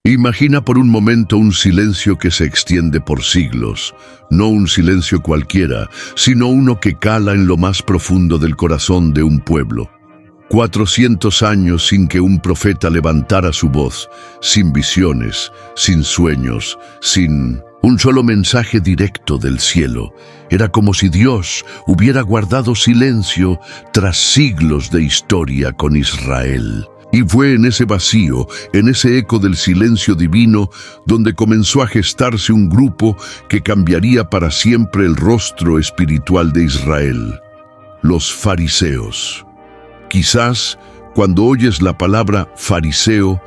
Imagina por un momento un silencio que se extiende por siglos, no un silencio cualquiera, sino uno que cala en lo más profundo del corazón de un pueblo. 400 años sin que un profeta levantara su voz, sin visiones, sin sueños, sin un solo mensaje directo del cielo. Era como si Dios hubiera guardado silencio tras siglos de historia con Israel. Y fue en ese vacío, en ese eco del silencio divino, donde comenzó a gestarse un grupo que cambiaría para siempre el rostro espiritual de Israel: los fariseos. Quizás, cuando oyes la palabra fariseo,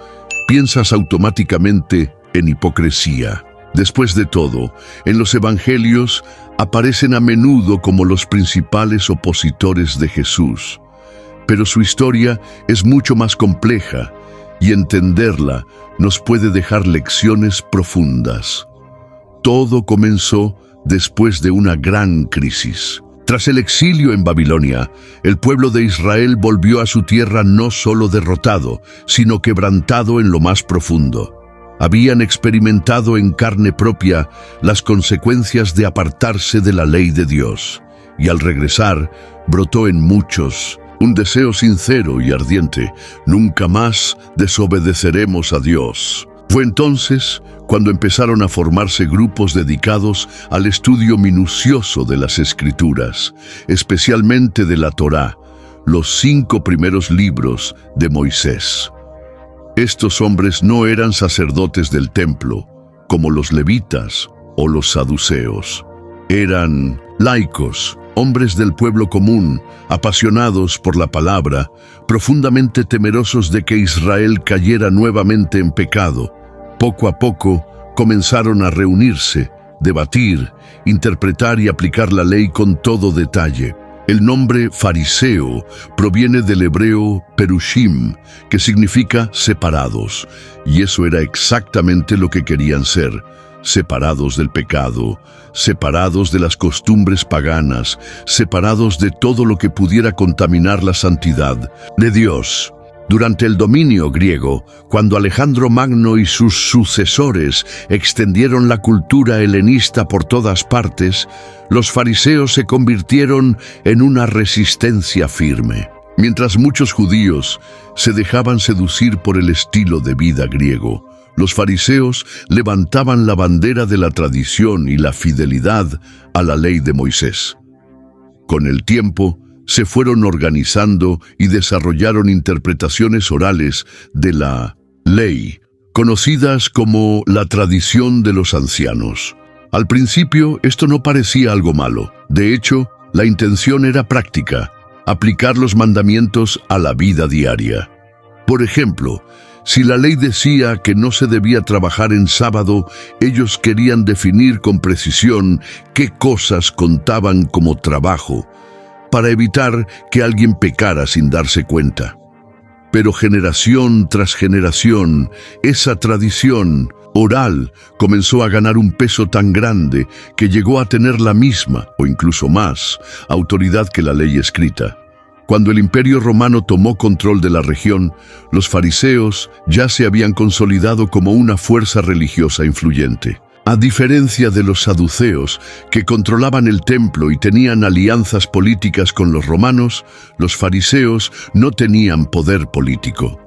piensas automáticamente en hipocresía. Después de todo, en los evangelios aparecen a menudo como los principales opositores de Jesús. Pero su historia es mucho más compleja y entenderla nos puede dejar lecciones profundas. Todo comenzó después de una gran crisis. Tras el exilio en Babilonia, el pueblo de Israel volvió a su tierra no solo derrotado, sino quebrantado en lo más profundo. Habían experimentado en carne propia las consecuencias de apartarse de la ley de Dios, y al regresar brotó en muchos un deseo sincero y ardiente: nunca más desobedeceremos a Dios. Fue entonces cuando empezaron a formarse grupos dedicados al estudio minucioso de las Escrituras, especialmente de la Torá, los 5 primeros libros de Moisés. Estos hombres no eran sacerdotes del templo, como los levitas o los saduceos. Eran laicos, hombres del pueblo común, apasionados por la palabra, profundamente temerosos de que Israel cayera nuevamente en pecado. Poco a poco comenzaron a reunirse, debatir, interpretar y aplicar la ley con todo detalle. El nombre fariseo proviene del hebreo perushim, que significa separados, y eso era exactamente lo que querían ser: separados del pecado, separados de las costumbres paganas, separados de todo lo que pudiera contaminar la santidad de Dios. Durante el dominio griego, cuando Alejandro Magno y sus sucesores extendieron la cultura helenista por todas partes, los fariseos se convirtieron en una resistencia firme. Mientras muchos judíos se dejaban seducir por el estilo de vida griego, los fariseos levantaban la bandera de la tradición y la fidelidad a la ley de Moisés. Con el tiempo, se fueron organizando y desarrollaron interpretaciones orales de la ley, conocidas como la tradición de los ancianos. Al principio, esto no parecía algo malo. De hecho, la intención era práctica: aplicar los mandamientos a la vida diaria. Por ejemplo, si la ley decía que no se debía trabajar en sábado, ellos querían definir con precisión qué cosas contaban como trabajo, para evitar que alguien pecara sin darse cuenta. Pero generación tras generación, esa tradición oral comenzó a ganar un peso tan grande que llegó a tener la misma, o incluso más, autoridad que la ley escrita. Cuando el Imperio Romano tomó control de la región, los fariseos ya se habían consolidado como una fuerza religiosa influyente. A diferencia de los saduceos, que controlaban el templo y tenían alianzas políticas con los romanos, los fariseos no tenían poder político,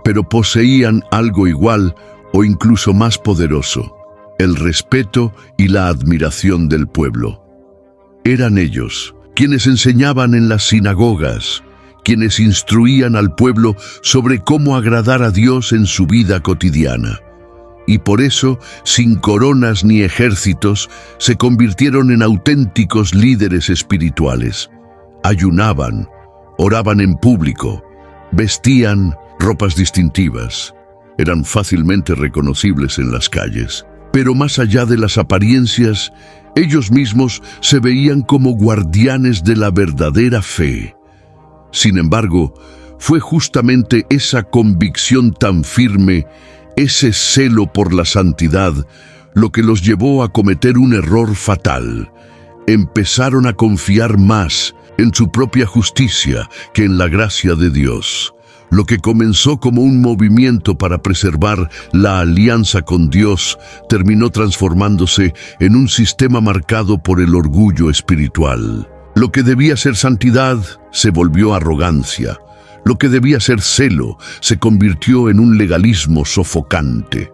pero poseían algo igual o incluso más poderoso: el respeto y la admiración del pueblo. Eran ellos quienes enseñaban en las sinagogas, quienes instruían al pueblo sobre cómo agradar a Dios en su vida cotidiana. Y por eso, sin coronas ni ejércitos, se convirtieron en auténticos líderes espirituales. Ayunaban, oraban en público, vestían ropas distintivas, eran fácilmente reconocibles en las calles. Pero más allá de las apariencias, ellos mismos se veían como guardianes de la verdadera fe. Sin embargo, fue justamente esa convicción tan firme, ese celo por la santidad, lo que los llevó a cometer un error fatal. Empezaron a confiar más en su propia justicia que en la gracia de Dios. Lo que comenzó como un movimiento para preservar la alianza con Dios terminó transformándose en un sistema marcado por el orgullo espiritual. Lo que debía ser santidad se volvió arrogancia. Lo que debía ser celo se convirtió en un legalismo sofocante.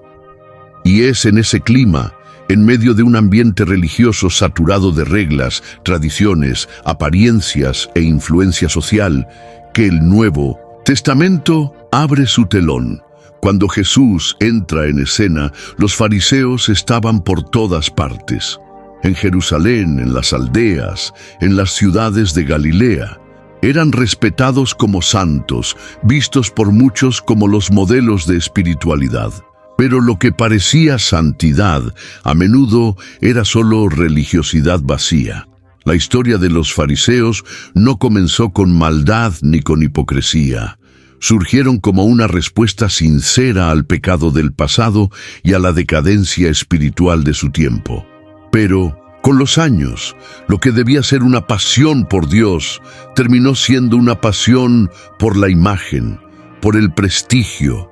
Y es en ese clima, en medio de un ambiente religioso saturado de reglas, tradiciones, apariencias e influencia social, que el Nuevo Testamento abre su telón. Cuando Jesús entra en escena, los fariseos estaban por todas partes. En Jerusalén, en las aldeas, en las ciudades de Galilea. Eran respetados como santos, vistos por muchos como los modelos de espiritualidad. Pero lo que parecía santidad, a menudo era solo religiosidad vacía. La historia de los fariseos no comenzó con maldad ni con hipocresía. Surgieron como una respuesta sincera al pecado del pasado y a la decadencia espiritual de su tiempo. Pero, con los años, lo que debía ser una pasión por Dios terminó siendo una pasión por la imagen, por el prestigio,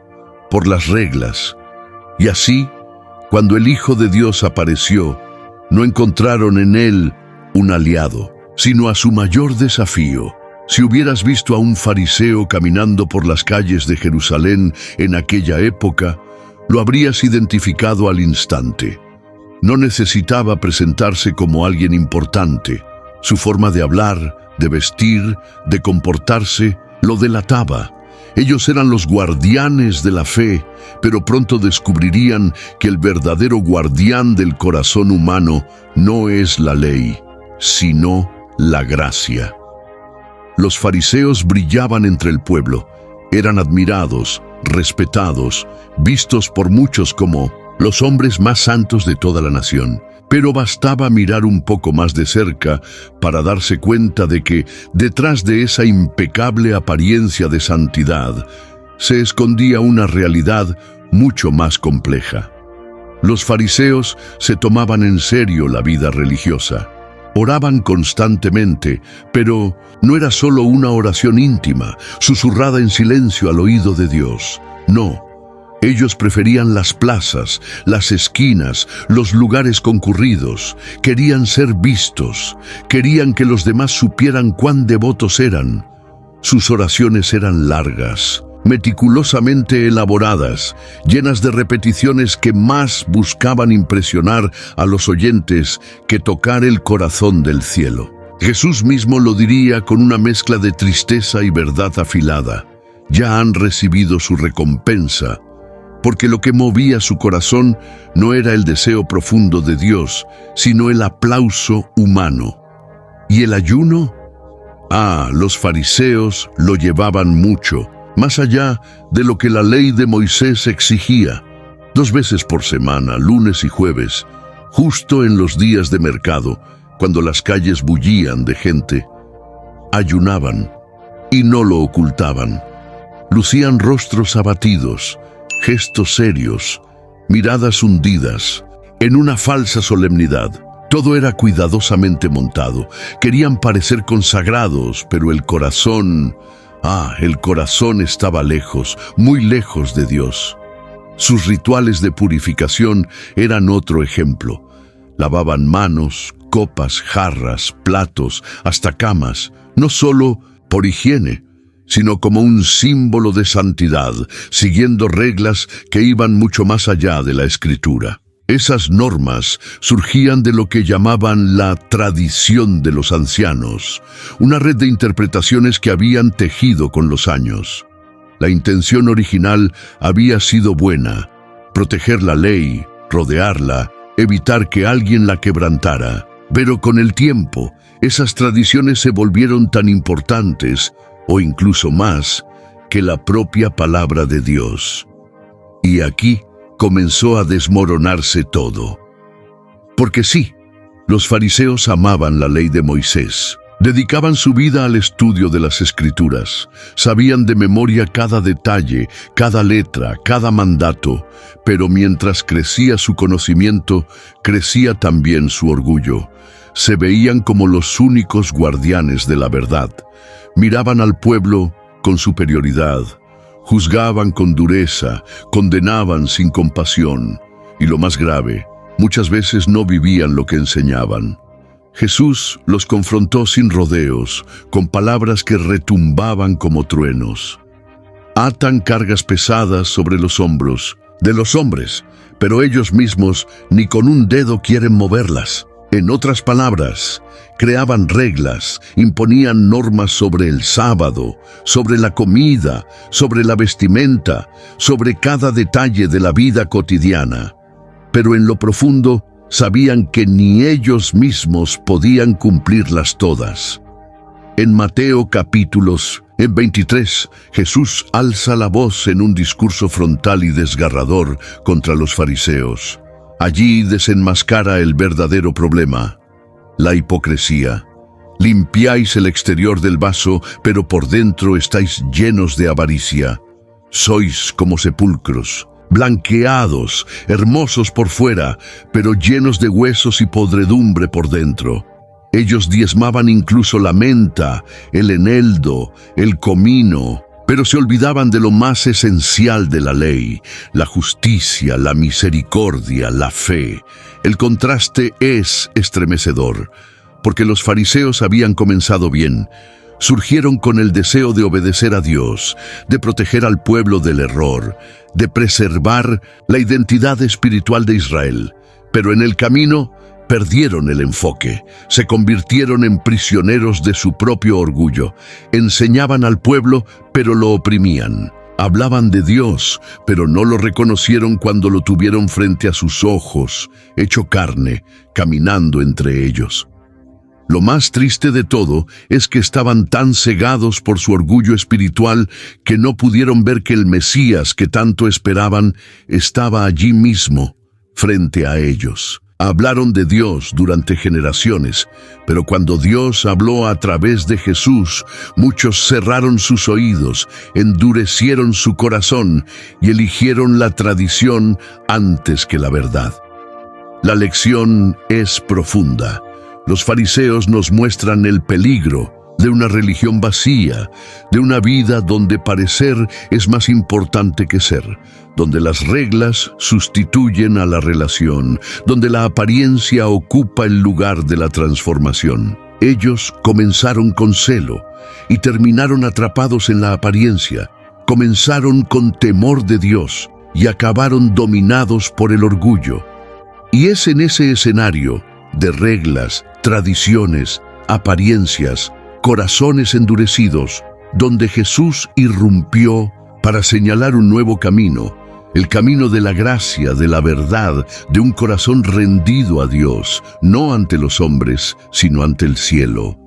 por las reglas. Y así, cuando el Hijo de Dios apareció, no encontraron en él un aliado, sino a su mayor desafío. Si hubieras visto a un fariseo caminando por las calles de Jerusalén en aquella época, lo habrías identificado al instante. No necesitaba presentarse como alguien importante. Su forma de hablar, de vestir, de comportarse, lo delataba. Ellos eran los guardianes de la fe, pero pronto descubrirían que el verdadero guardián del corazón humano no es la ley, sino la gracia. Los fariseos brillaban entre el pueblo, eran admirados, respetados, vistos por muchos como los hombres más santos de toda la nación. Pero bastaba mirar un poco más de cerca para darse cuenta de que detrás de esa impecable apariencia de santidad se escondía una realidad mucho más compleja. Los fariseos se tomaban en serio la vida religiosa. Oraban constantemente, pero no era solo una oración íntima, susurrada en silencio al oído de Dios. No. Ellos preferían las plazas, las esquinas, los lugares concurridos. Querían ser vistos. Querían que los demás supieran cuán devotos eran. Sus oraciones eran largas, meticulosamente elaboradas, llenas de repeticiones que más buscaban impresionar a los oyentes que tocar el corazón del cielo. Jesús mismo lo diría con una mezcla de tristeza y verdad afilada. Ya han recibido su recompensa, porque lo que movía su corazón no era el deseo profundo de Dios, sino el aplauso humano. ¿Y el ayuno? Los fariseos lo llevaban mucho, más allá de lo que la ley de Moisés exigía. 2 veces por semana, lunes y jueves, justo en los días de mercado, cuando las calles bullían de gente, ayunaban y no lo ocultaban. Lucían rostros abatidos, gestos serios, miradas hundidas, en una falsa solemnidad. Todo era cuidadosamente montado. Querían parecer consagrados, pero el corazón estaba lejos, muy lejos de Dios. Sus rituales de purificación eran otro ejemplo. Lavaban manos, copas, jarras, platos, hasta camas, no solo por higiene, sino como un símbolo de santidad, siguiendo reglas que iban mucho más allá de la Escritura. Esas normas surgían de lo que llamaban la tradición de los ancianos, una red de interpretaciones que habían tejido con los años. La intención original había sido buena: proteger la ley, rodearla, evitar que alguien la quebrantara. Pero con el tiempo, esas tradiciones se volvieron tan importantes, o incluso más, que la propia palabra de Dios. Y aquí comenzó a desmoronarse todo. Porque sí, los fariseos amaban la ley de Moisés, dedicaban su vida al estudio de las Escrituras, sabían de memoria cada detalle, cada letra, cada mandato, pero mientras crecía su conocimiento, crecía también su orgullo. Se veían como los únicos guardianes de la verdad. Miraban al pueblo con superioridad, Juzgaban con dureza, condenaban sin compasión. Y lo más grave, muchas veces no vivían lo que enseñaban. Jesús los confrontó sin rodeos, con palabras que retumbaban como truenos. Atan cargas pesadas sobre los hombros de los hombres, pero ellos mismos ni con un dedo quieren moverlas. En otras palabras, creaban reglas, imponían normas sobre el sábado, sobre la comida, sobre la vestimenta, sobre cada detalle de la vida cotidiana. Pero en lo profundo, sabían que ni ellos mismos podían cumplirlas todas. En Mateo capítulos 23, Jesús alza la voz en un discurso frontal y desgarrador contra los fariseos. Allí desenmascara el verdadero problema, la hipocresía. Limpiáis el exterior del vaso, pero por dentro estáis llenos de avaricia. Sois como sepulcros, blanqueados, hermosos por fuera, pero llenos de huesos y podredumbre por dentro. Ellos diezmaban incluso la menta, el eneldo, el comino, pero se olvidaban de lo más esencial de la ley, la justicia, la misericordia, la fe. El contraste es estremecedor, porque los fariseos habían comenzado bien. Surgieron con el deseo de obedecer a Dios, de proteger al pueblo del error, de preservar la identidad espiritual de Israel. Pero en el camino perdieron el enfoque, se convirtieron en prisioneros de su propio orgullo. Enseñaban al pueblo, pero lo oprimían. Hablaban de Dios, pero no lo reconocieron cuando lo tuvieron frente a sus ojos, hecho carne, caminando entre ellos. Lo más triste de todo es que estaban tan cegados por su orgullo espiritual que no pudieron ver que el Mesías que tanto esperaban estaba allí mismo, frente a ellos. Hablaron de Dios durante generaciones, pero cuando Dios habló a través de Jesús, muchos cerraron sus oídos, endurecieron su corazón y eligieron la tradición antes que la verdad. La lección es profunda. Los fariseos nos muestran el peligro de una religión vacía, de una vida donde parecer es más importante que ser, donde las reglas sustituyen a la relación, donde la apariencia ocupa el lugar de la transformación. Ellos comenzaron con celo y terminaron atrapados en la apariencia. Comenzaron con temor de Dios y acabaron dominados por el orgullo. Y es en ese escenario de reglas, tradiciones, apariencias, corazones endurecidos, donde Jesús irrumpió para señalar un nuevo camino, el camino de la gracia, de la verdad, de un corazón rendido a Dios, no ante los hombres, sino ante el cielo.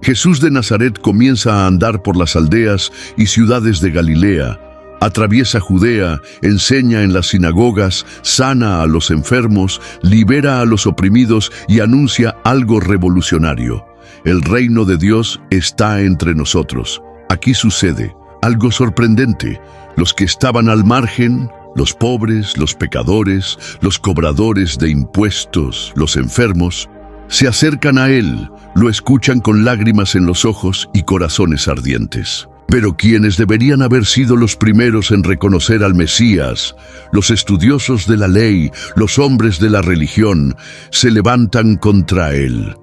Jesús de Nazaret comienza a andar por las aldeas y ciudades de Galilea, atraviesa Judea, enseña en las sinagogas, sana a los enfermos, libera a los oprimidos y anuncia algo revolucionario. El reino de Dios está entre nosotros. Aquí sucede algo sorprendente. Los que estaban al margen, los pobres, los pecadores, los cobradores de impuestos, los enfermos, se acercan a Él, lo escuchan con lágrimas en los ojos y corazones ardientes. Pero quienes deberían haber sido los primeros en reconocer al Mesías, los estudiosos de la ley, los hombres de la religión, se levantan contra Él.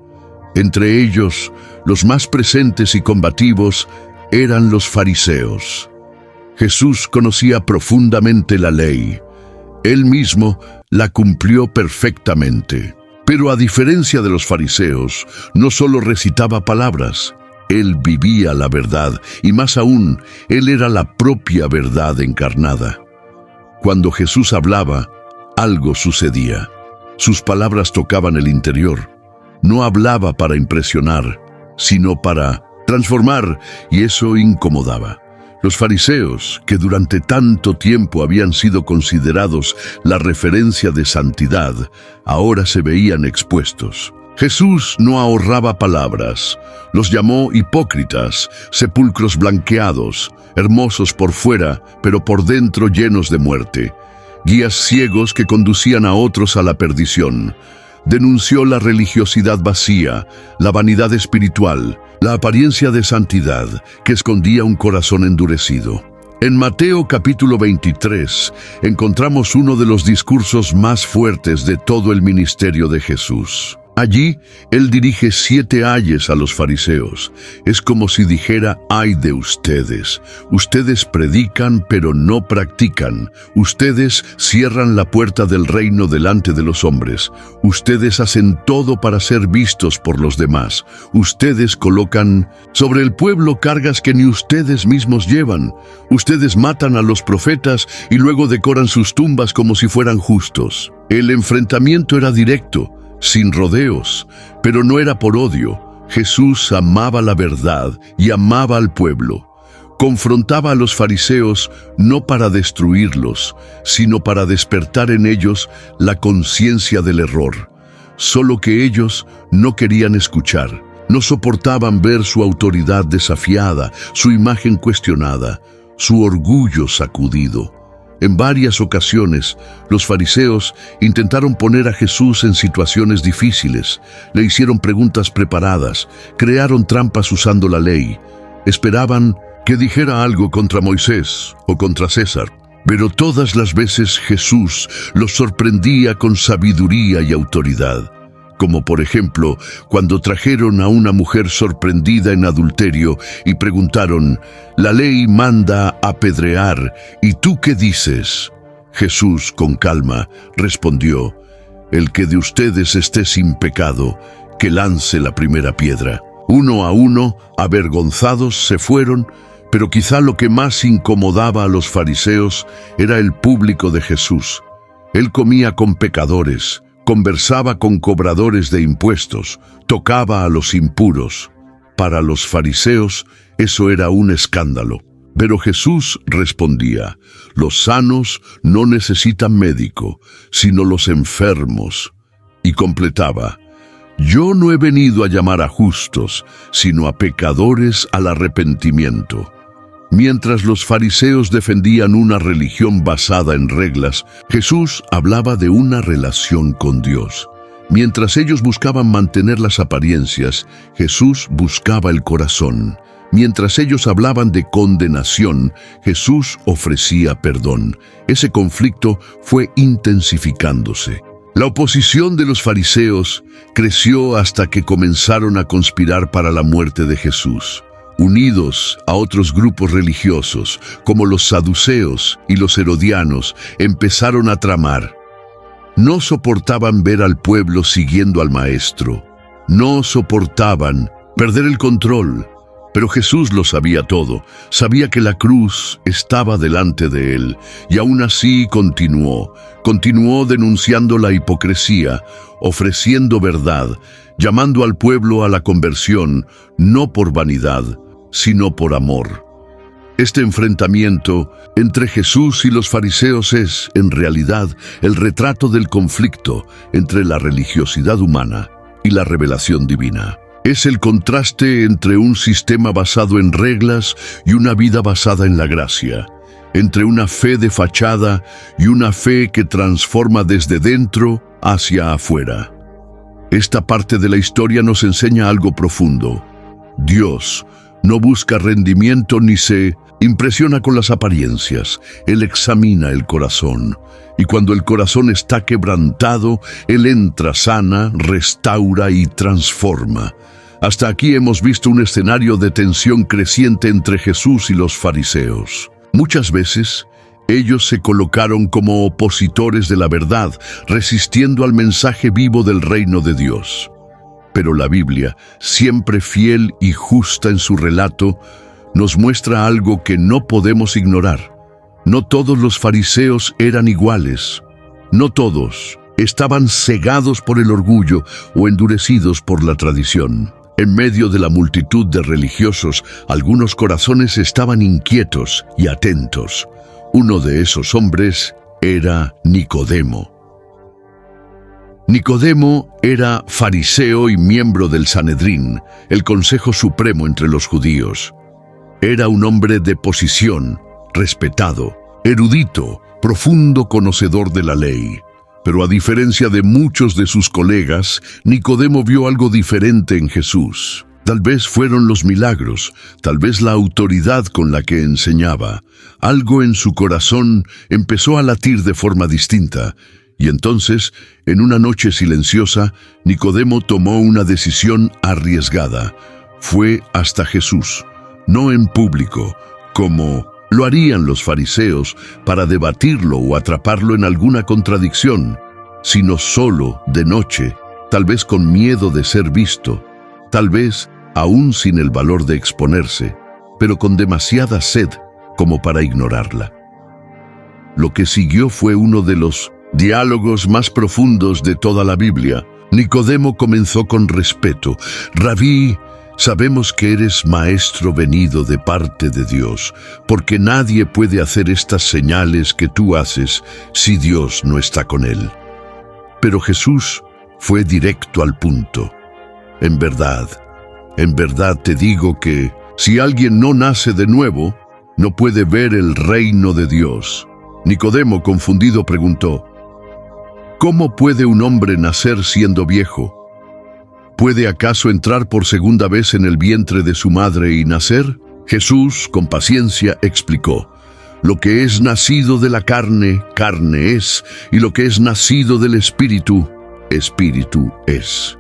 Entre ellos, los más presentes y combativos eran los fariseos. Jesús conocía profundamente la ley. Él mismo la cumplió perfectamente. Pero a diferencia de los fariseos, no solo recitaba palabras, Él vivía la verdad, y más aún, Él era la propia verdad encarnada. Cuando Jesús hablaba, algo sucedía. Sus palabras tocaban el interior. No hablaba para impresionar, sino para transformar, y eso incomodaba. Los fariseos, que durante tanto tiempo habían sido considerados la referencia de santidad, ahora se veían expuestos. Jesús no ahorraba palabras. Los llamó hipócritas, sepulcros blanqueados, hermosos por fuera, pero por dentro llenos de muerte, guías ciegos que conducían a otros a la perdición. Denunció la religiosidad vacía, la vanidad espiritual, la apariencia de santidad que escondía un corazón endurecido. En Mateo capítulo 23 encontramos uno de los discursos más fuertes de todo el ministerio de Jesús. Allí, él dirige 7 ayes a los fariseos. Es como si dijera: ay de ustedes. Ustedes predican, pero no practican. Ustedes cierran la puerta del reino delante de los hombres. Ustedes hacen todo para ser vistos por los demás. Ustedes colocan sobre el pueblo cargas que ni ustedes mismos llevan. Ustedes matan a los profetas y luego decoran sus tumbas como si fueran justos. El enfrentamiento era directo, sin rodeos, pero no era por odio. Jesús amaba la verdad y amaba al pueblo. Confrontaba a los fariseos no para destruirlos, sino para despertar en ellos la conciencia del error. Solo que ellos no querían escuchar. No soportaban ver su autoridad desafiada, su imagen cuestionada, su orgullo sacudido. En varias ocasiones, los fariseos intentaron poner a Jesús en situaciones difíciles. Le hicieron preguntas preparadas, crearon trampas usando la ley. Esperaban que dijera algo contra Moisés o contra César. Pero todas las veces Jesús los sorprendía con sabiduría y autoridad. Como por ejemplo, cuando trajeron a una mujer sorprendida en adulterio y preguntaron: la ley manda apedrear, ¿y tú qué dices? Jesús, con calma, respondió: el que de ustedes esté sin pecado, que lance la primera piedra. Uno a uno, avergonzados, se fueron, pero quizá lo que más incomodaba a los fariseos era el público de Jesús. Él comía con pecadores, conversaba con cobradores de impuestos, tocaba a los impuros. Para los fariseos eso era un escándalo. Pero Jesús respondía: los sanos no necesitan médico, sino los enfermos. Y completaba: yo no he venido a llamar a justos, sino a pecadores al arrepentimiento. Mientras los fariseos defendían una religión basada en reglas, Jesús hablaba de una relación con Dios. Mientras ellos buscaban mantener las apariencias, Jesús buscaba el corazón. Mientras ellos hablaban de condenación, Jesús ofrecía perdón. Ese conflicto fue intensificándose. La oposición de los fariseos creció hasta que comenzaron a conspirar para la muerte de Jesús. Unidos a otros grupos religiosos, como los saduceos y los herodianos, empezaron a tramar. No soportaban ver al pueblo siguiendo al Maestro. No soportaban perder el control. Pero Jesús lo sabía todo. Sabía que la cruz estaba delante de él. Y aún así continuó denunciando la hipocresía, ofreciendo verdad, llamando al pueblo a la conversión, no por vanidad, sino por amor. Este enfrentamiento entre Jesús y los fariseos es, en realidad, el retrato del conflicto entre la religiosidad humana y la revelación divina. Es el contraste entre un sistema basado en reglas y una vida basada en la gracia, entre una fe de fachada y una fe que transforma desde dentro hacia afuera. Esta parte de la historia nos enseña algo profundo. Dios no busca rendimiento ni se impresiona con las apariencias. Él examina el corazón. Y cuando el corazón está quebrantado, Él entra, sana, restaura y transforma. Hasta aquí hemos visto un escenario de tensión creciente entre Jesús y los fariseos. Muchas veces, ellos se colocaron como opositores de la verdad, resistiendo al mensaje vivo del reino de Dios. Pero la Biblia, siempre fiel y justa en su relato, nos muestra algo que no podemos ignorar. No todos los fariseos eran iguales. No todos estaban cegados por el orgullo o endurecidos por la tradición. En medio de la multitud de religiosos, algunos corazones estaban inquietos y atentos. Uno de esos hombres era Nicodemo. Nicodemo era fariseo y miembro del Sanedrín, el Consejo Supremo entre los judíos. Era un hombre de posición, respetado, erudito, profundo conocedor de la ley. Pero a diferencia de muchos de sus colegas, Nicodemo vio algo diferente en Jesús. Tal vez fueron los milagros, tal vez la autoridad con la que enseñaba. Algo en su corazón empezó a latir de forma distinta, y entonces, en una noche silenciosa, Nicodemo tomó una decisión arriesgada. Fue hasta Jesús, no en público, como lo harían los fariseos para debatirlo o atraparlo en alguna contradicción, sino solo de noche, tal vez con miedo de ser visto, tal vez aún sin el valor de exponerse, pero con demasiada sed como para ignorarla. Lo que siguió fue uno de los diálogos más profundos de toda la Biblia. Nicodemo comenzó con respeto. «Rabí, sabemos que eres maestro venido de parte de Dios, porque nadie puede hacer estas señales que tú haces si Dios no está con él». Pero Jesús fue directo al punto. En verdad te digo que si alguien no nace de nuevo, no puede ver el reino de Dios. Nicodemo, confundido, preguntó: ¿Cómo puede un hombre nacer siendo viejo? ¿Puede acaso entrar por segunda vez en el vientre de su madre y nacer? Jesús, con paciencia, explicó: lo que es nacido de la carne, carne es, y lo que es nacido del Espíritu, Espíritu es.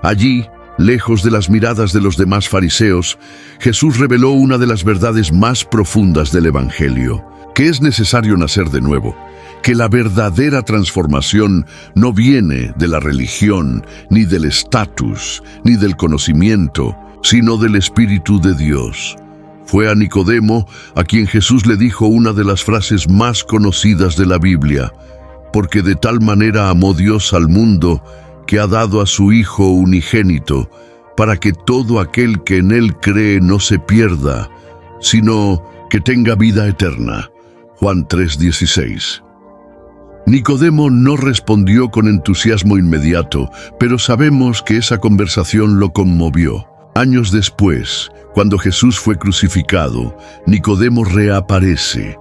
Allí, lejos de las miradas de los demás fariseos, Jesús reveló una de las verdades más profundas del Evangelio: que es necesario nacer de nuevo, que la verdadera transformación no viene de la religión, ni del estatus, ni del conocimiento, sino del Espíritu de Dios. Fue a Nicodemo a quien Jesús le dijo una de las frases más conocidas de la Biblia: porque de tal manera amó Dios al mundo, que ha dado a su Hijo unigénito, para que todo aquel que en él cree no se pierda, sino que tenga vida eterna. Juan 3:16. Nicodemo no respondió con entusiasmo inmediato, pero sabemos que esa conversación lo conmovió. Años después, cuando Jesús fue crucificado, Nicodemo reaparece.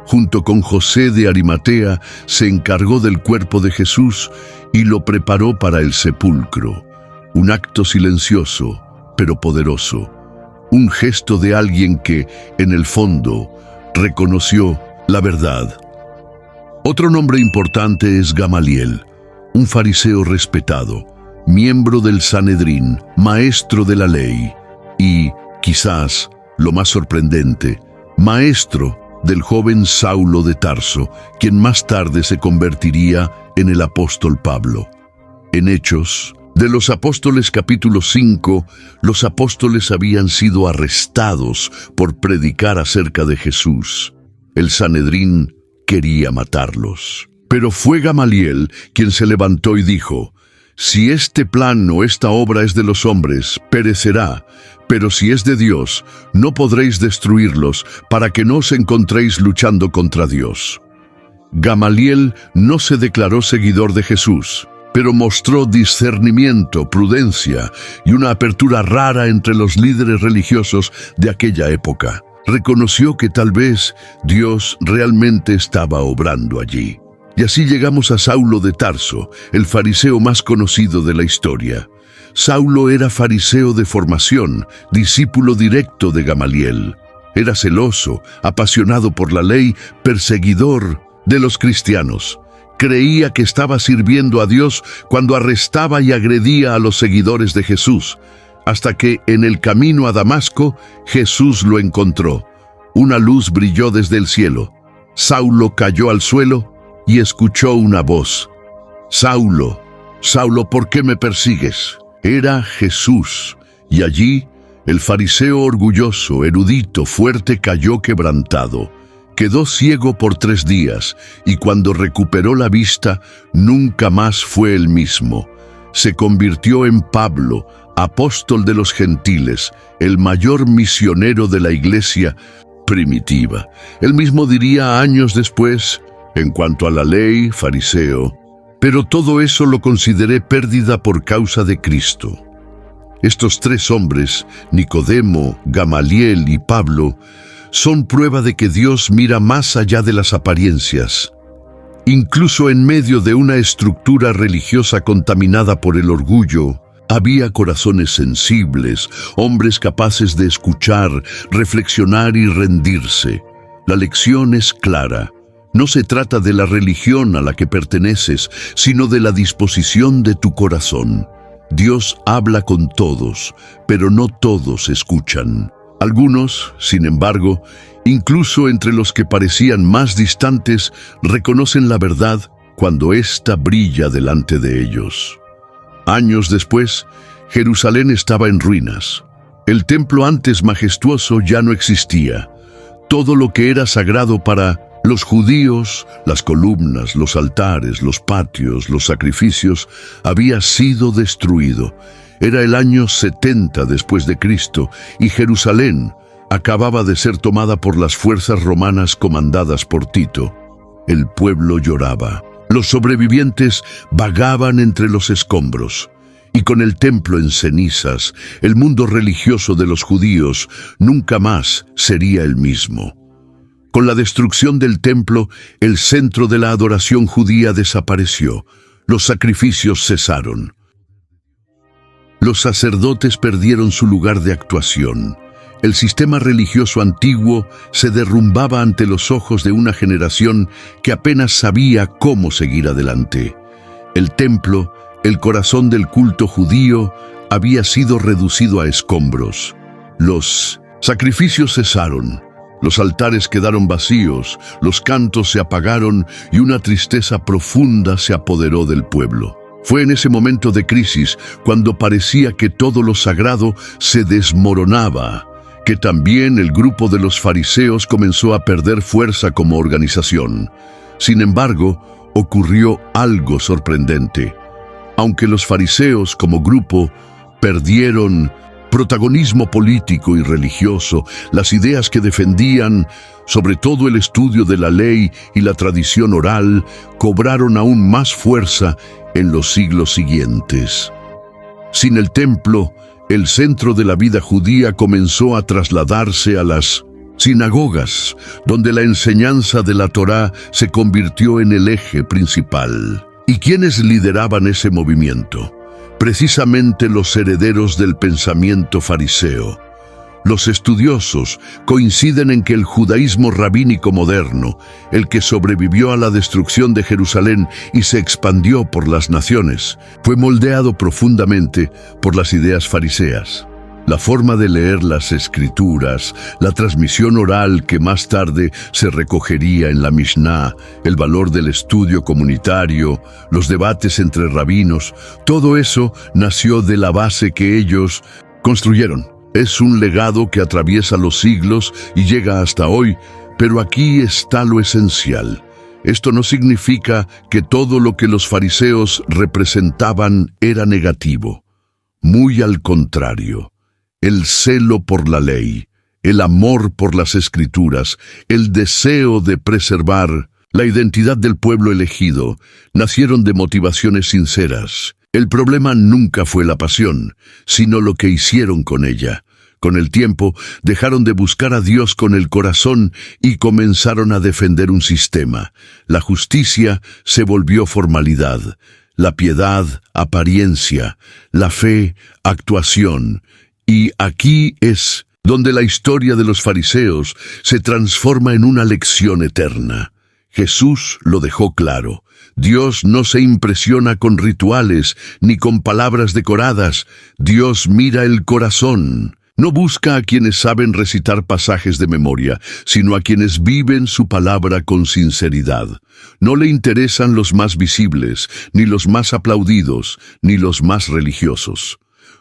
Junto con José de Arimatea, se encargó del cuerpo de Jesús y lo preparó para el sepulcro. Un acto silencioso, pero poderoso. Un gesto de alguien que, en el fondo, reconoció la verdad. Otro nombre importante es Gamaliel, un fariseo respetado, miembro del Sanedrín, maestro de la ley y, quizás, lo más sorprendente, maestro del joven Saulo de Tarso, quien más tarde se convertiría en el apóstol Pablo. En Hechos de los Apóstoles capítulo 5, los apóstoles habían sido arrestados por predicar acerca de Jesús. El Sanedrín quería matarlos. Pero fue Gamaliel quien se levantó y dijo: si este plan o esta obra es de los hombres, perecerá, pero si es de Dios, no podréis destruirlos, para que no os encontréis luchando contra Dios. Gamaliel no se declaró seguidor de Jesús, pero mostró discernimiento, prudencia y una apertura rara entre los líderes religiosos de aquella época. Reconoció que tal vez Dios realmente estaba obrando allí. Y así llegamos a Saulo de Tarso, el fariseo más conocido de la historia. Saulo era fariseo de formación, discípulo directo de Gamaliel. Era celoso, apasionado por la ley, perseguidor de los cristianos. Creía que estaba sirviendo a Dios cuando arrestaba y agredía a los seguidores de Jesús, hasta que en el camino a Damasco, Jesús lo encontró. Una luz brilló desde el cielo. Saulo cayó al suelo y escuchó una voz: Saulo, Saulo, ¿por qué me persigues? Era Jesús, y allí el fariseo orgulloso, erudito, fuerte cayó quebrantado. Quedó ciego por 3 días, y cuando recuperó la vista, nunca más fue el mismo. Se convirtió en Pablo, apóstol de los gentiles, el mayor misionero de la iglesia primitiva. Él mismo diría años después: en cuanto a la ley, fariseo, pero todo eso lo consideré pérdida por causa de Cristo. Estos 3 hombres, Nicodemo, Gamaliel y Pablo, son prueba de que Dios mira más allá de las apariencias. Incluso en medio de una estructura religiosa contaminada por el orgullo, Había corazones sensibles, hombres capaces de escuchar, reflexionar y rendirse. La lección es clara. No se trata de la religión a la que perteneces, sino de la disposición de tu corazón. Dios habla con todos, pero no todos escuchan. Algunos, sin embargo, incluso entre los que parecían más distantes, reconocen la verdad cuando ésta brilla delante de ellos. Años después, Jerusalén estaba en ruinas. El templo antes majestuoso ya no existía. Todo lo que era sagrado para los judíos, las columnas, los altares, los patios, los sacrificios, había sido destruido. Era el año 70 después de Cristo y Jerusalén acababa de ser tomada por las fuerzas romanas comandadas por Tito. El pueblo lloraba. Los sobrevivientes vagaban entre los escombros. Y con el templo en cenizas, el mundo religioso de los judíos nunca más sería el mismo. Con la destrucción del templo, el centro de la adoración judía desapareció. Los sacrificios cesaron. Los sacerdotes perdieron su lugar de actuación. El sistema religioso antiguo se derrumbaba ante los ojos de una generación que apenas sabía cómo seguir adelante. El templo, el corazón del culto judío, había sido reducido a escombros. Los sacrificios cesaron. Los altares quedaron vacíos, los cantos se apagaron y una tristeza profunda se apoderó del pueblo. Fue en ese momento de crisis, cuando parecía que todo lo sagrado se desmoronaba, que también el grupo de los fariseos comenzó a perder fuerza como organización. Sin embargo, ocurrió algo sorprendente. Aunque los fariseos como grupo perdieron protagonismo político y religioso, las ideas que defendían, sobre todo el estudio de la ley y la tradición oral, cobraron aún más fuerza en los siglos siguientes. Sin el templo, el centro de la vida judía comenzó a trasladarse a las sinagogas, donde la enseñanza de la Torá se convirtió en el eje principal. ¿Y quiénes lideraban ese movimiento? Precisamente los herederos del pensamiento fariseo. Los estudiosos coinciden en que el judaísmo rabínico moderno, el que sobrevivió a la destrucción de Jerusalén y se expandió por las naciones, fue moldeado profundamente por las ideas fariseas. La forma de leer las escrituras, la transmisión oral que más tarde se recogería en la Mishnah, el valor del estudio comunitario, los debates entre rabinos, todo eso nació de la base que ellos construyeron. Es un legado que atraviesa los siglos y llega hasta hoy, pero aquí está lo esencial. Esto no significa que todo lo que los fariseos representaban era negativo. Muy al contrario. El celo por la ley, el amor por las escrituras, el deseo de preservar la identidad del pueblo elegido, nacieron de motivaciones sinceras. El problema nunca fue la pasión, sino lo que hicieron con ella. Con el tiempo, dejaron de buscar a Dios con el corazón y comenzaron a defender un sistema. La justicia se volvió formalidad, la piedad, apariencia, la fe, actuación. Y aquí es donde la historia de los fariseos se transforma en una lección eterna. Jesús lo dejó claro. Dios no se impresiona con rituales ni con palabras decoradas. Dios mira el corazón. No busca a quienes saben recitar pasajes de memoria, sino a quienes viven su palabra con sinceridad. No le interesan los más visibles, ni los más aplaudidos, ni los más religiosos.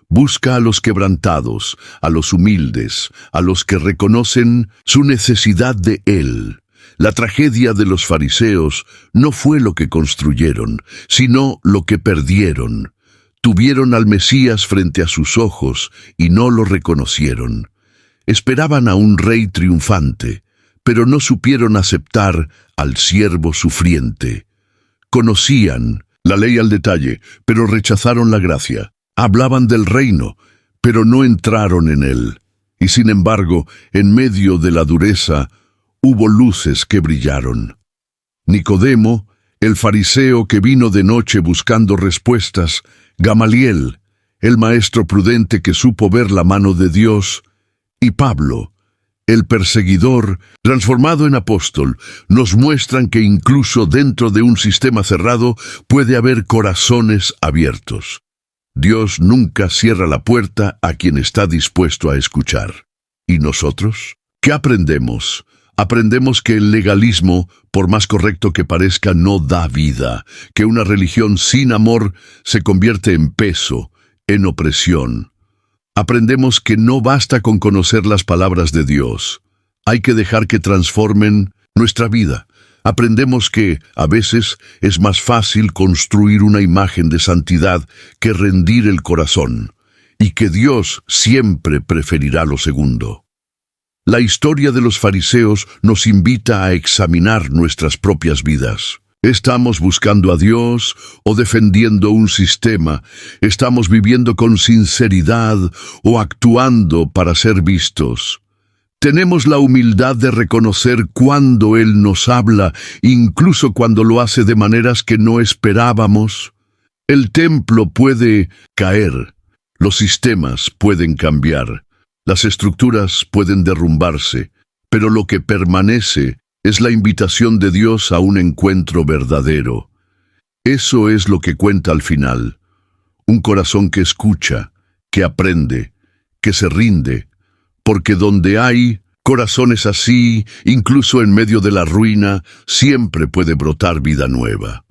Busca a los quebrantados, a los humildes, a los que reconocen su necesidad de Él. La tragedia de los fariseos no fue lo que construyeron, sino lo que perdieron. Tuvieron al Mesías frente a sus ojos y no lo reconocieron. Esperaban a un rey triunfante, pero no supieron aceptar al siervo sufriente. Conocían la ley al detalle, pero rechazaron la gracia. Hablaban del reino, pero no entraron en él. Y sin embargo, en medio de la dureza, hubo luces que brillaron. Nicodemo, el fariseo que vino de noche buscando respuestas, Gamaliel, el maestro prudente que supo ver la mano de Dios, y Pablo, el perseguidor, transformado en apóstol, nos muestran que incluso dentro de un sistema cerrado puede haber corazones abiertos. Dios nunca cierra la puerta a quien está dispuesto a escuchar. ¿Y nosotros? ¿Qué aprendemos? Aprendemos que el legalismo, por más correcto que parezca, no da vida, que una religión sin amor se convierte en peso, en opresión. Aprendemos que no basta con conocer las palabras de Dios. Hay que dejar que transformen nuestra vida. Aprendemos que, a veces, es más fácil construir una imagen de santidad que rendir el corazón, y que Dios siempre preferirá lo segundo. La historia de los fariseos nos invita a examinar nuestras propias vidas. ¿Estamos buscando a Dios o defendiendo un sistema? ¿Estamos viviendo con sinceridad o actuando para ser vistos? ¿Tenemos la humildad de reconocer cuando Él nos habla, incluso cuando lo hace de maneras que no esperábamos? El templo puede caer, los sistemas pueden cambiar, las estructuras pueden derrumbarse, pero lo que permanece es la invitación de Dios a un encuentro verdadero. Eso es lo que cuenta al final. Un corazón que escucha, que aprende, que se rinde, porque donde hay corazones así, incluso en medio de la ruina, siempre puede brotar vida nueva.